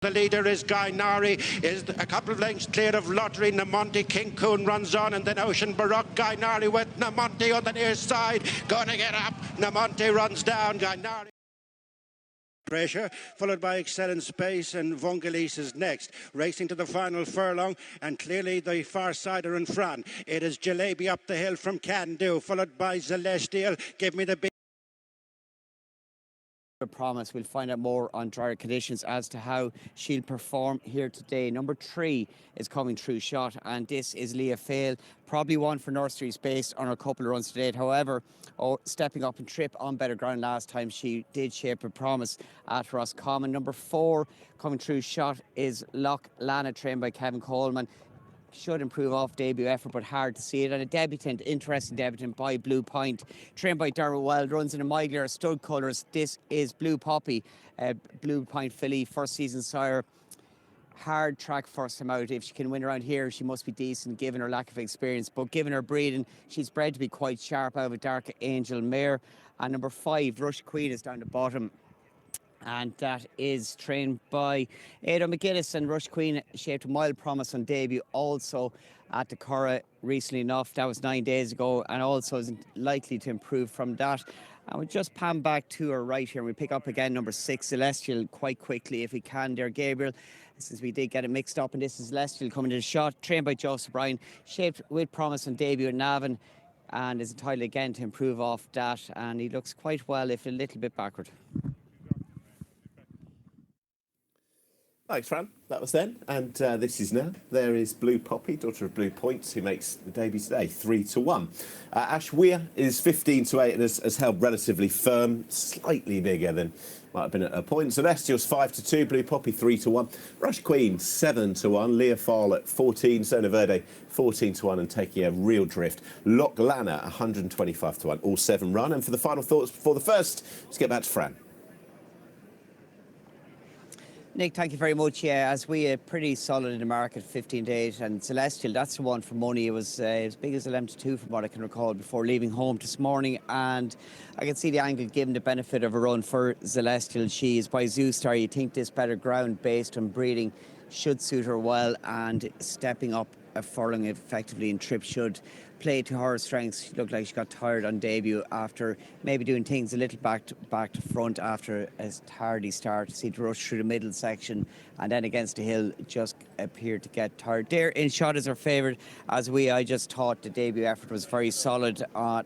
The leader is Guy Nari, is a couple of lengths clear of Lottery. Namonte, King Coon runs on, and then Ocean Baroque. Guy Nari with Namonte on the near side. Gonna get up. Namonte runs down. Guy Nari. Pressure, followed by Excellent Space, and Vongelis is next. Racing to the final furlong, and clearly the far side are in front. It is Jalebi up the hill from Can Do, followed by Celestial. Give me the big. Promise. We'll find out more on drier conditions as to how she'll perform here today. Number 3 is Coming Through Shot, and this is Leah Fail, probably one for nurseries based on a couple of runs today. However, stepping up and trip on better ground last time, she did shape a promise at Roscommon. Number 4 Coming Through Shot is Loch Lana, trained by Kevin Coleman. Should improve off debut effort, but hard to see it. And a debutant, interesting debutant by Blue Point, trained by Dermot Wild, runs in a Migler stud colours. This is Blue Poppy, Blue Point filly, first season sire. Hard track first time out. If she can win around here, she must be decent given her lack of experience. But given her breeding, she's bred to be quite sharp out of a Dark Angel mare. And number 5, Rush Queen, is down the bottom. And that is trained by Ada McGuinness, and Rush Queen shaped a mild promise on debut also at the Curragh recently enough. That was 9 days ago, and also is likely to improve from that. And we just pan back to our right here, and we pick up again number 6, Celestial, quite quickly if we can there, Gabriel, since we did get it mixed up. And this is Celestial coming to the shot, trained by Joseph Bryan, shaped with promise on debut at Navan, and is entitled again to improve off that. And he looks quite well, if a little bit backward. Thanks, Fran. That was then, and this is now. There is Blue Poppy, daughter of Blue Points, who makes the debut today, 3-1. Ash Weir is 15-8 and has held relatively firm, slightly bigger than might have been at a point. Celestial's 5-2, Blue Poppy 3-1. Rush Queen 7-1, Leah Fall at 14, Zona Verde 14-1 and taking a real drift. Loch Lana 125-1, all 7 run. And for the final thoughts before the first, let's get back to Fran. Nick, thank you very much. Yeah, as we are pretty solid in the market, 15-8, and Celestial, that's the one for money. It was as big as 11-2 from what I can recall before leaving home this morning, and I can see the angle given the benefit of a run for Celestial. She is by Zoostar. You think this better ground based on breeding should suit her well, and stepping up a furlong effectively in trip should play to her strengths. She looked like she got tired on debut after maybe doing things a little back to front after a tardy start. See to rush through the middle section, and then against the hill just appeared to get tired. There in shot is her favourite, I just thought the debut effort was very solid at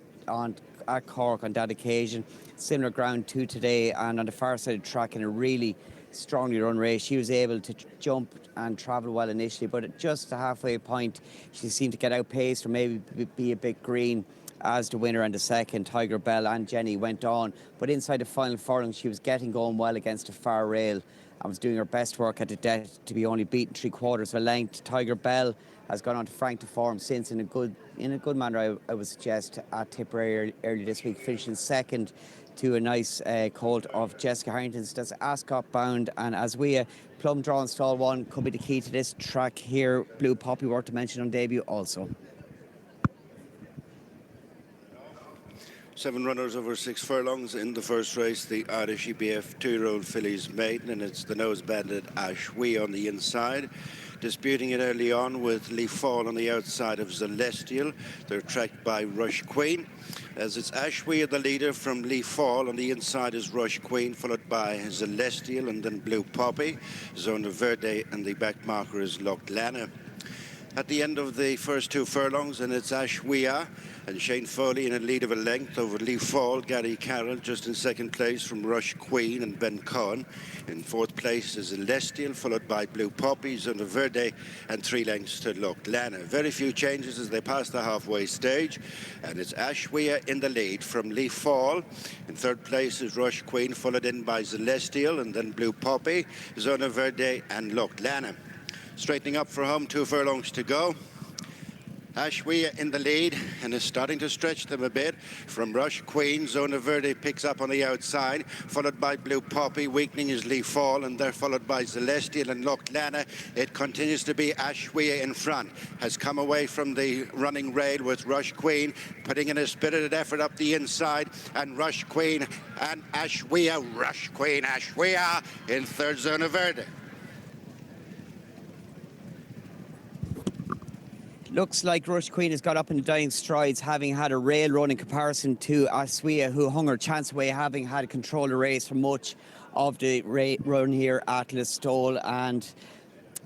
Cork on that occasion. Similar ground to today, and on the far side of the track in a really strongly run race. She was able to jump and travel well initially, but at just the halfway point she seemed to get outpaced or maybe be a bit green as the winner and the second, Tiger Bell and Jenny, went on. But inside the final furlong she was getting going well against the far rail and was doing her best work at the death to be only beaten 3/4 of a length. Tiger Bell has gone on to frank to form since in a good manner, I would suggest, at Tipperary early this week, finishing second to a nice colt of Jessica Harrington's. That's Ascot bound, and as we plum drawn stall 1 could be the key to this track here. Blue Poppy worth to mention on debut also. 7 runners over 6 furlongs in the first race. The Irish EBF 2-year-old filly's maiden, and it's the nose banded Ash Wee on the inside. Disputing it early on with Lee Fall on the outside of Celestial. They're tracked by Rush Queen. As it's Ash Wee the leader from Lee Fall. On the inside is Rush Queen, followed by Celestial and then Blue Poppy. Zona Verde, and the back marker is Loch Lana. At the end of the first 2 furlongs, and it's Ash Weir and Shane Foley in a lead of a length over Lee Fall. Gary Carroll just in second place from Rush Queen and Ben Cohen. In fourth place is Celestial, followed by Blue Poppy, Zona Verde, and 3 lengths to Loch Lana. Very few changes as they pass the halfway stage, and it's Ash Weir in the lead from Lee Fall. In third place is Rush Queen, followed in by Celestial and then Blue Poppy, Zona Verde, and Loch Lana. Straightening up for home, 2 furlongs to go. Ash Weir in the lead and is starting to stretch them a bit. From Rush Queen, Zona Verde picks up on the outside, followed by Blue Poppy, weakening is Lee Fall, and they're followed by Celestial and Loch Lana. It continues to be Ash Weir in front. Has come away from the running rail with Rush Queen, putting in a spirited effort up the inside, and Rush Queen and Ash Weir. Rush Queen, Ash Weir in third, Zona Verde. Looks like Rush Queen has got up in the dying strides, having had a rail run in comparison to Aswia, who hung her chance away, having had control of the race for much of the run here at Listowel. And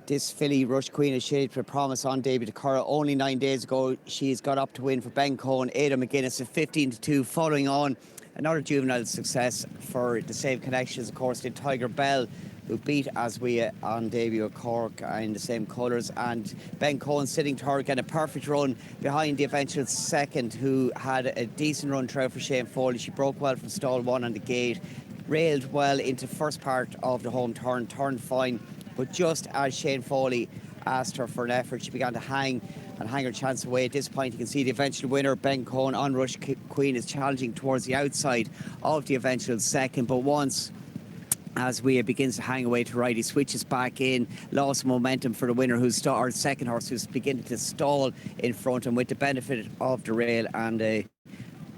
this filly, Rush Queen, is shaped with promise on debut to Curra. Only 9 days ago, she's got up to win for Ben Cohen. Ada McGuinness at 15-2, following on another juvenile success for the same connections. Of course, did Tiger Bell, who beat Aswia on debut at Cork in the same colours. And Ben Cohen sitting to her, getting a perfect run behind the eventual second, who had a decent run throughout for Shane Foley. She broke well from stall 1 on the gate, railed well into first part of the home turn, turned fine. But just as Shane Foley asked her for an effort, she began to hang her chance away. At this point, you can see the eventual winner, Ben Cohen, on Rush Queen, is challenging towards the outside of the eventual second. But once Aswia begins to hang away to right, he switches back in, lost momentum for the winner, our second horse, who's beginning to stall in front. And with the benefit of the rail and a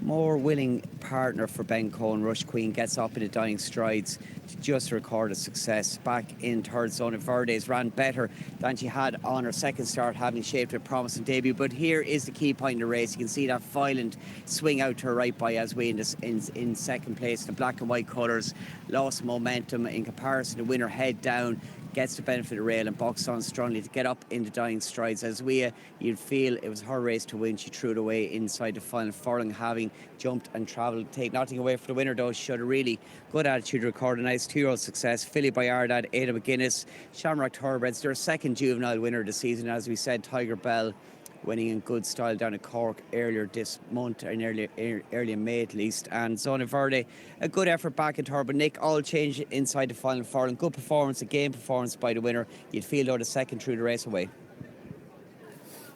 more willing partner for Ben Cohen, Rush Queen gets up in the dying strides to just record a success. Back in third, Zona Verdes ran better than she had on her second start, having shaped a promising debut. But here is the key point in the race. You can see that violent swing out to her right by Aswia in second place. The black and white colours lost momentum in comparison. The winner head down, gets the benefit of rail and boxed on strongly to get up in the dying strides. Aswia, you'd feel it was her race to win. She threw it away inside the final furlong, having jumped and travelled. Take nothing away for the winner, though. She showed a really good attitude, recorded a nice 2-year-old success. Filly by Ardad, Ada McGuinness, Shamrock Thoroughbreds, their second juvenile winner of the season. As we said, Tiger Bell winning in good style down at Cork earlier this month, and early in May at least. And Zona Verde, a good effort back in Turbo. Nick, all change inside the final furlong. Good performance, a game performance by the winner. You'd feel though the second through the race away.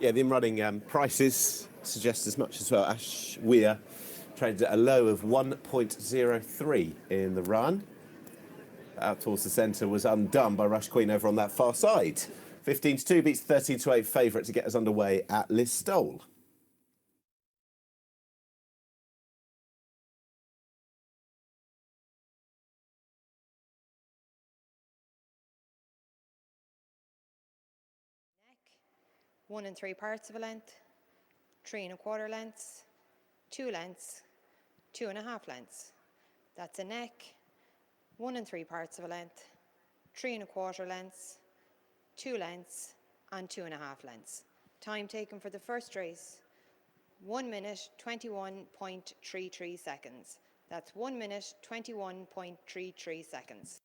Yeah, the in-running prices suggest as much as well. Ash Weir traded at a low of 1.03 in the run. Out towards the centre was undone by Rush Queen over on that far side. 15-2 beats 13-8 favourite to get us underway at Listowel. Neck, 1 3/4 of a length, 3 1/4 lengths, 2 lengths, 2 1/2 lengths. That's a neck, 1 3/4 of a length, 3 1/4 lengths, 2 lengths, and 2 1/2 lengths. Time taken for the first race, 1 minute 21.33 seconds. That's 1 minute 21.33 seconds.